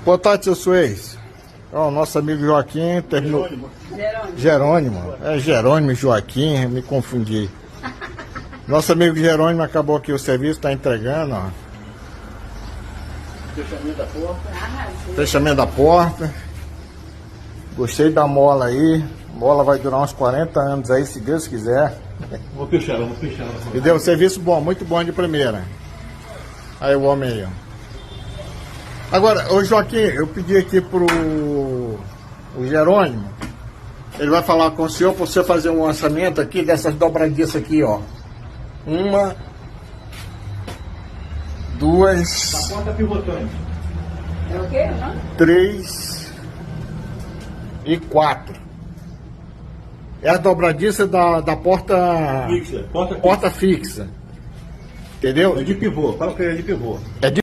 Boa tarde, seu Suez. Ó, o nosso amigo Joaquim terminou. Jerônimo. É Jerônimo Joaquim, me confundi. Nosso amigo Jerônimo acabou aqui o serviço, está entregando, ó. Fechamento da porta. Fechamento da porta. Gostei da mola aí. A mola vai durar uns 40 anos aí, se Deus quiser. Vou fechar. E deu um serviço bom, muito bom de primeira. Aí o homem aí, ó. Agora, ô Joaquim, eu pedi aqui pro o Jerônimo. Ele vai falar com o senhor para você fazer um orçamento aqui dessas dobradiças aqui, ó. Uma, duas, A porta pivotante. É o quê? Não? 3 e 4. É a dobradiça da porta Fixa. porta fixa. Entendeu? É de pivô. Fala que é de pivô. É de